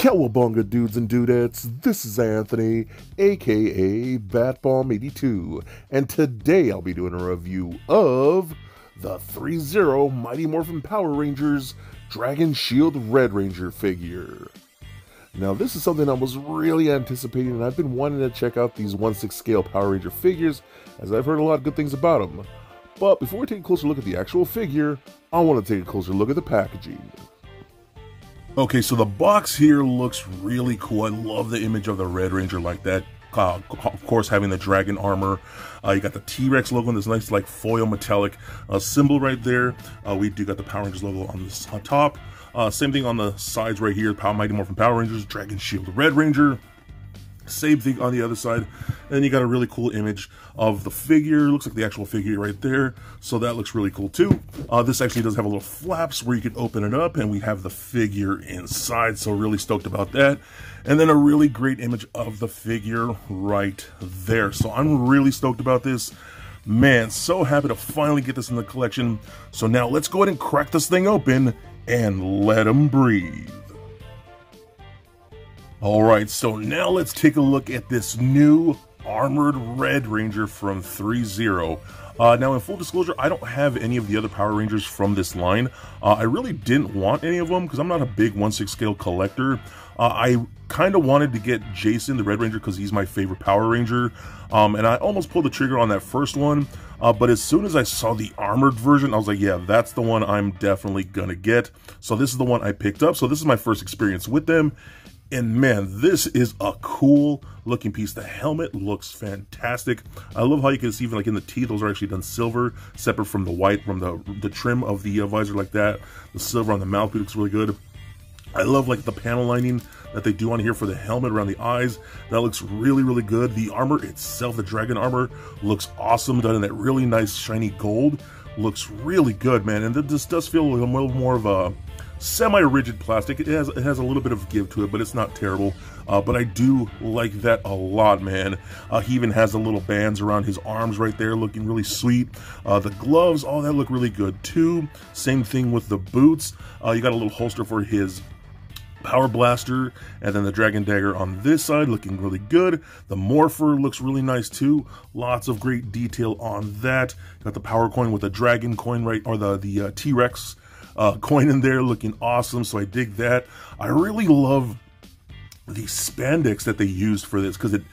Cowabunga dudes and dudettes, this is Anthony, aka Batbomb82, and today I'll be doing a review of the 3-0 Mighty Morphin Power Rangers Dragon Shield Red Ranger figure. Now this is something I was really anticipating, and I've been wanting to check out these 1/6 scale Power Ranger figures, as I've heard a lot of good things about them. But before we take a closer look at the actual figure, I want to take a closer look at the packaging. Okay, so the box here looks really cool. I love the image of the Red Ranger like that. Of course, having the dragon armor. You got the T-Rex logo and this nice like foil metallic symbol right there. We do got the Power Rangers logo on this top. Same thing on the sides right here. Mighty Morphin Power Rangers, Dragon Shield Red Ranger. Same thing on the other side. And then you got a really cool image of the figure. Looks like the actual figure right there. So that looks really cool too. This actually does have a little flaps where you can open it up, and we have the figure inside. So really stoked about that. And then a really great image of the figure right there. So I'm really stoked about this. Man, so happy to finally get this in the collection. So now let's go ahead and crack this thing open and let them breathe. Alright, so now let's take a look at this new Armored Red Ranger from 3-0. Now, in full disclosure, I don't have any of the other Power Rangers from this line. I really didn't want any of them because I'm not a big 1/6 scale collector. I kind of wanted to get Jason, the Red Ranger, because he's my favorite Power Ranger. And I almost pulled the trigger on that first one. But as soon as I saw the armored version, I was like, yeah, that's the one I'm definitely going to get. So this is the one I picked up. So this is my first experience with them. And man, this is a cool looking piece. The helmet looks fantastic. I love how you can see even like in the teeth, those are actually done silver, separate from the white, from the trim of the visor like that. The silver on the mouth looks really good. I love like the panel lining that they do on here for the helmet around the eyes. That looks really, really good. The armor itself, the dragon armor, looks awesome. Done in that really nice shiny gold. Looks really good, man. And this does feel a little more of a semi-rigid plastic. It has a little bit of give to it, but it's not terrible. But I do like that a lot, man. He even has the little bands around his arms right there, looking really sweet. The gloves, all that look really good too. Same thing with the boots. You got a little holster for his Power Blaster, and then the Dragon Dagger on this side, looking really good. The Morpher looks really nice too. Lots of great detail on that. Got the Power Coin with the Dragon Coin right, or the T-Rex coin in there, looking awesome. So I dig that. I really love the spandex that they used for this, because it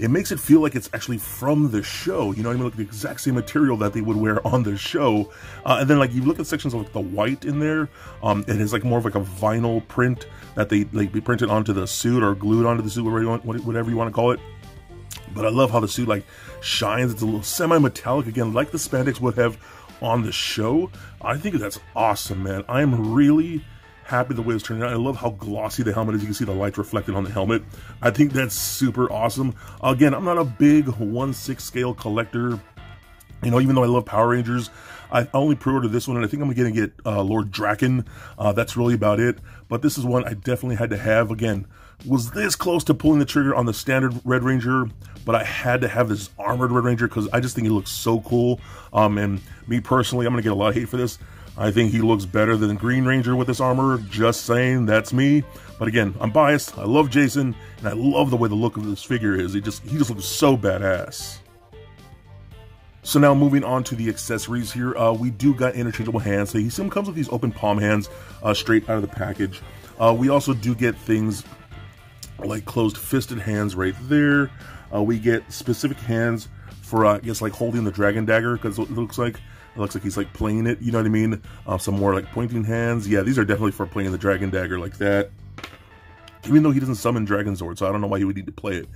makes it feel like it's actually from the show. You know what I mean? Like the exact same material that they would wear on the show. And then like you look at sections of like the white in there, it is like more of like a vinyl print that they printed onto the suit or glued onto the suit, whatever you want to call it. But I love how the suit like shines. It's a little semi-metallic again, like the spandex would have on the show. I think that's awesome, man. I am really happy the way it's turning out. I love how glossy the helmet is. You can see the light reflected on the helmet. I think that's super awesome. Again, I'm not a big 1/6 scale collector. You know, even though I love Power Rangers, I only pre-ordered this one, and I think I'm going to get Lord Draken. That's really about it. But this is one I definitely had to have. Again, was this close to pulling the trigger on the standard Red Ranger, but I had to have this armored Red Ranger because I just think he looks so cool. And me personally, I'm going to get a lot of hate for this. I think he looks better than Green Ranger with this armor. Just saying, that's me. But again, I'm biased. I love Jason, and I love the way the look of this figure is. He just looks so badass. So now moving on to the accessories here, we do got interchangeable hands. So he comes with these open palm hands straight out of the package. We also do get things like closed fisted hands right there. We get specific hands for I guess like holding the Dragon Dagger, because it looks like he's like playing it, you know what I mean? Some more like pointing hands. Yeah, these are definitely for playing the Dragon Dagger like that. Even though he doesn't summon Dragon Zord, so I don't know why he would need to play it.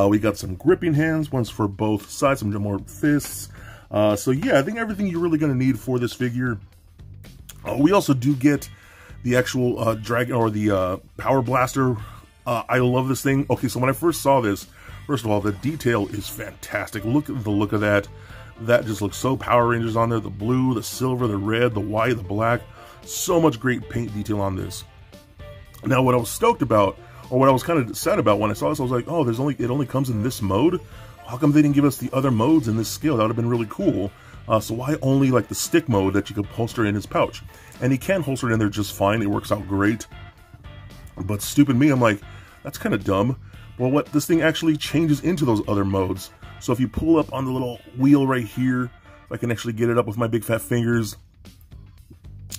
We got some gripping hands, ones for both sides, some more fists. So yeah, I think everything you're really going to need for this figure. We also do get the actual Dragon, or the Power Blaster. I love this thing. Okay, so when I first saw this, first of all, the detail is fantastic. Look at the look of that. That just looks so Power Rangers on there. The blue, the silver, the red, the white, the black. So much great paint detail on this. Now, what I was stoked about, or what I was kind of sad about when I saw this, I was like, oh, it only comes in this mode? How come they didn't give us the other modes in this scale? That would have been really cool. So why only like the stick mode that you could holster in his pouch? And he can holster it in there just fine. It works out great. But stupid me, I'm like, that's kind of dumb. Well, what this thing actually changes into those other modes. So if you pull up on the little wheel right here, if I can actually get it up with my big fat fingers,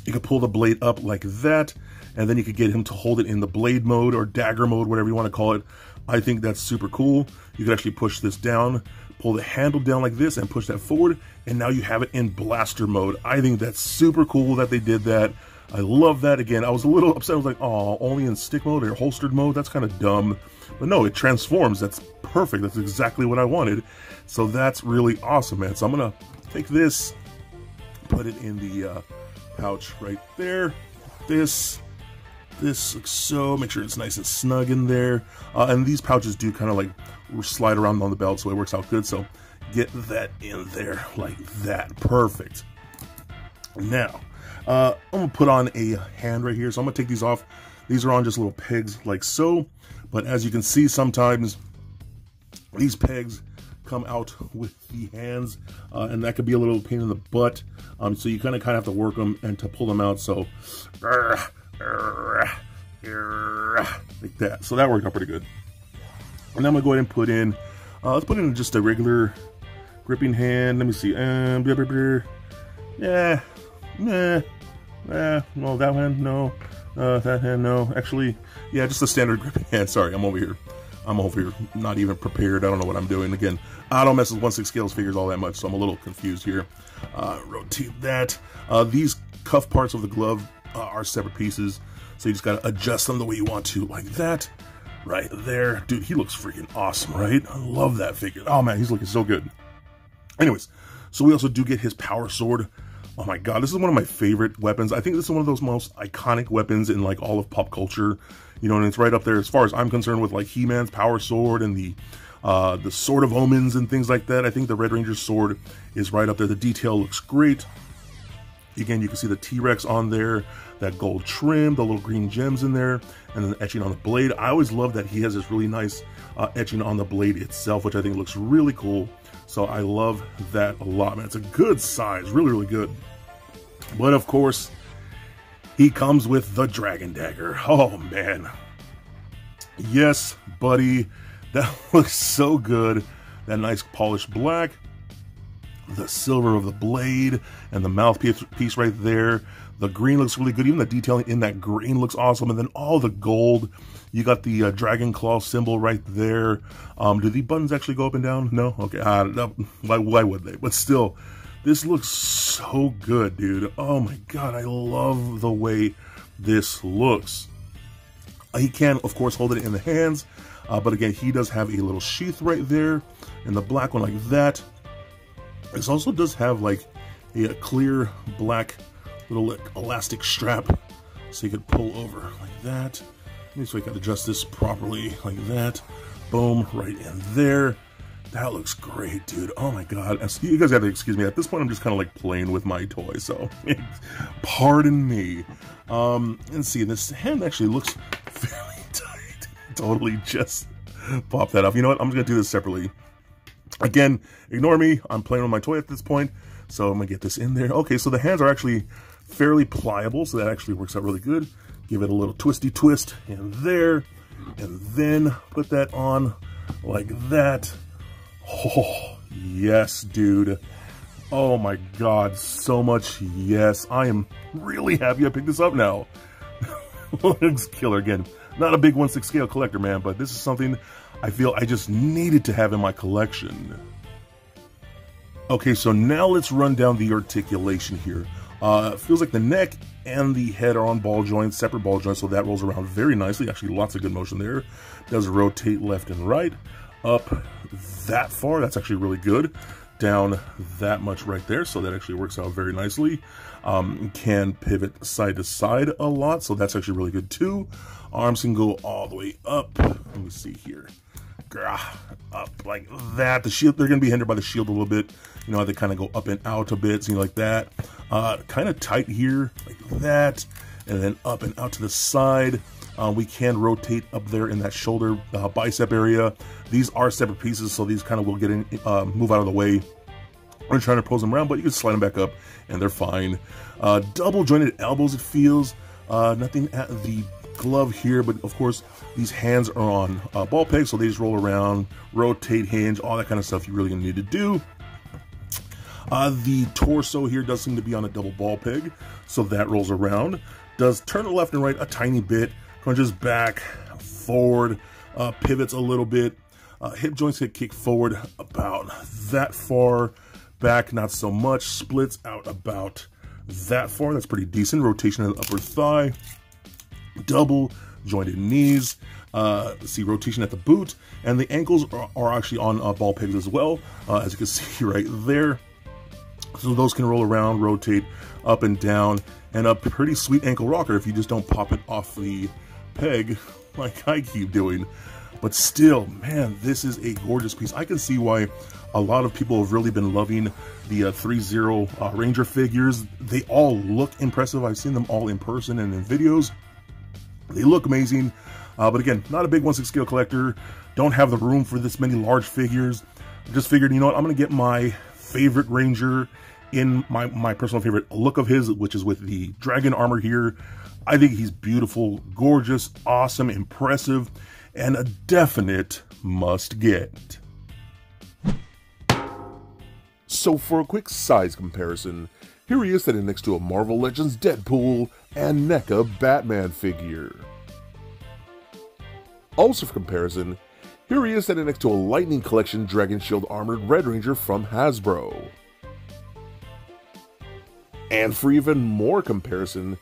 you could pull the blade up like that, and then you could get him to hold it in the blade mode or dagger mode, whatever you want to call it. I think that's super cool. You could actually push this down, pull the handle down like this, and push that forward, and now you have it in blaster mode. I think that's super cool that they did that. I love that. Again, I was a little upset. I was like, oh, only in stick mode or holstered mode? That's kind of dumb. But no, it transforms. That's perfect. That's exactly what I wanted. So that's really awesome, man. So I'm going to take this, put it in the pouch right there. This looks so, make sure it's nice and snug in there. And these pouches do kind of like slide around on the belt, so it works out good. So get that in there like that. Perfect. Now, I'm going to put on a hand right here. So I'm going to take these off. These are on just little pegs like so. But as you can see, sometimes these pegs come out with the hands, and that could be a little pain in the butt. So you kind of have to work them and to pull them out. So like that. So that worked out pretty good. And I'm gonna go ahead and put in, let's put in just a regular gripping hand. Let me see. Well, that hand, no. That hand, no. Actually, yeah, just a standard gripping hand. Sorry, I'm over here not even prepared. I don't know what I'm doing. Again, I don't mess with 1/6 scales figures all that much, so I'm a little confused here. Rotate that. These cuff parts of the glove are separate pieces, so you just gotta adjust them the way you want to, like that. Right there. Dude, he looks freaking awesome, right? I love that figure. Oh man, he's looking so good. Anyways, so we also do get his power sword. Oh my god, this is one of my favorite weapons. I think this is one of those most iconic weapons in like all of pop culture. You know, and it's right up there as far as I'm concerned with like He-Man's power sword and the Sword of Omens and things like that. I think the Red Ranger's sword is right up there. The detail looks great. Again, you can see the T-Rex on there, that gold trim, the little green gems in there, and then the etching on the blade. I always love that he has this really nice etching on the blade itself, which I think looks really cool. So I love that a lot, man. It's a good size, really, really good. But of course, he comes with the Dragon Dagger. Oh, man. Yes, buddy. That looks so good. That nice polished black. The silver of the blade and the mouthpiece right there. The green looks really good. Even the detailing in that green looks awesome. And then all the gold. You got the dragon claw symbol right there. Do the buttons actually go up and down? No? Okay. No. Why would they? But still, this looks so good, dude. Oh my god. I love the way this looks. He can, of course, hold it in the hands. But again, he does have a little sheath right there. And the black one like that. This also does have like a clear black little like, elastic strap, so you could pull over like that. So you can adjust this properly like that. Boom, right in there. That looks great, dude. Oh my god. You guys have to excuse me. At this point, I'm just kind of like playing with my toy, so pardon me. And see, this hand actually looks fairly tight. Totally just pop that off. You know what? I'm just gonna do this separately. Again, ignore me. I'm playing with my toy at this point, so I'm gonna get this in there. Okay, so the hands are actually fairly pliable, so that actually works out really good. Give it a little twisty twist in there, and then put that on like that. Oh, yes, dude. Oh my god, so much yes. I am really happy I picked this up now. Looks killer. Again, not a big 1/6 scale collector, man, but this is something I feel I just needed to have in my collection. Okay, so now let's run down the articulation here. It feels like the neck and the head are on ball joints, separate ball joints, so that rolls around very nicely. Actually, lots of good motion there. Does rotate left and right. Up that far, that's actually really good. Down that much right there, so that actually works out very nicely. Can pivot side to side a lot, so that's actually really good too. Arms can go all the way up. Let me see here. Up like that. The shield, they're going to be hindered by the shield a little bit. You know how they kind of go up and out a bit, so like that. Kind of tight here, like that. And then up and out to the side. We can rotate up there in that shoulder bicep area. These are separate pieces, so these kind of will get in, move out of the way. We're trying to pose them around, but you can slide them back up, and they're fine. Double jointed elbows, it feels. Nothing at the glove here, but of course these hands are on ball pegs, so they just roll around, rotate, hinge, all that kind of stuff you really need to do. The torso here does seem to be on a double ball peg, so that rolls around. Does turn to left and right a tiny bit, crunches back, forward, pivots a little bit. Hip joints get kicked forward about that far, back not so much, splits out about that far. That's pretty decent. Rotation of the upper thigh, double jointed knees. See rotation at the boot, and the ankles are actually on ball pegs as well, as you can see right there. So those can roll around, rotate up and down, and a pretty sweet ankle rocker if you just don't pop it off the peg like I keep doing. But still, man, this is a gorgeous piece. I can see why a lot of people have really been loving the 3-0 Ranger figures. They all look impressive. I've seen them all in person and in videos. They look amazing. But again, not a big 1/6 scale collector. Don't have the room for this many large figures. Just figured, you know what, I'm going to get my favorite Ranger in my personal favorite look of his, which is with the dragon armor here. I think he's beautiful, gorgeous, awesome, impressive, and a definite must get. So for a quick size comparison, here he is sitting next to a Marvel Legends Deadpool and NECA Batman figure. Also for comparison, here he is sitting next to a Lightning Collection Dragon Shield Armored Red Ranger from Hasbro. And for even more comparison,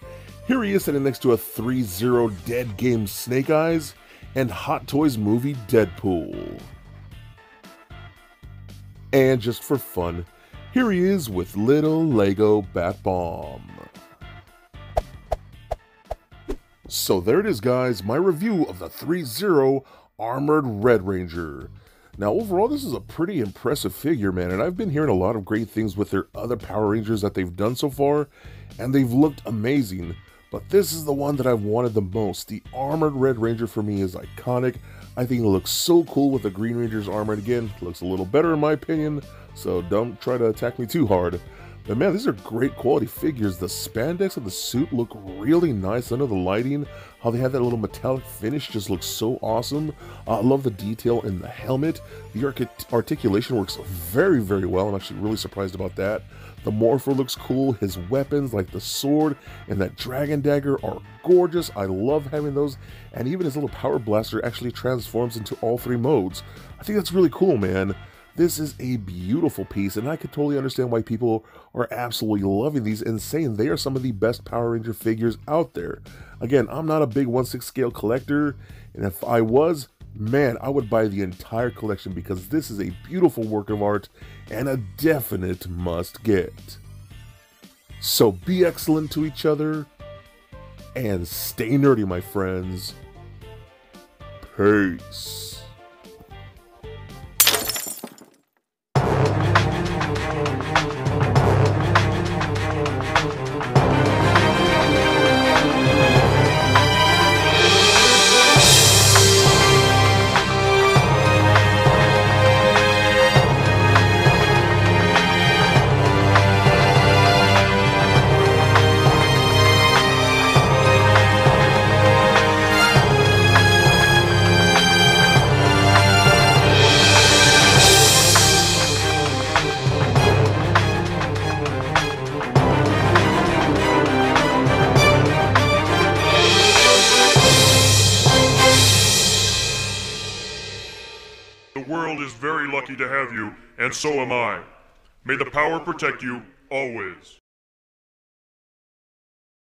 here he is sitting next to a 3-0 Dead Game Snake Eyes and Hot Toys movie Deadpool. And just for fun, here he is with little Lego Bat Bomb. So there it is, guys, my review of the 3-0 Armored Red Ranger. Now overall, this is a pretty impressive figure, man, and I've been hearing a lot of great things with their other Power Rangers that they've done so far, and they've looked amazing. But this is the one that I've wanted the most. The Armored Red Ranger for me is iconic. I think it looks so cool with the Green Ranger's armor. And again, looks a little better in my opinion, so don't try to attack me too hard. But man, these are great quality figures. The spandex of the suit look really nice under the lighting. How they have that little metallic finish just looks so awesome. I love the detail in the helmet. The articulation works very, very well. I'm actually really surprised about that. The Morphin looks cool. His weapons, like the sword and that dragon dagger, are gorgeous. I love having those. And even his little power blaster actually transforms into all 3 modes. I think that's really cool, man. This is a beautiful piece, and I can totally understand why people are absolutely loving these and saying they are some of the best Power Ranger figures out there. Again, I'm not a big 1/6 scale collector, and if I was, man, I would buy the entire collection because this is a beautiful work of art and a definite must get. So be excellent to each other and stay nerdy, my friends. Peace. The world is very lucky to have you, and so am I. May the power protect you, always.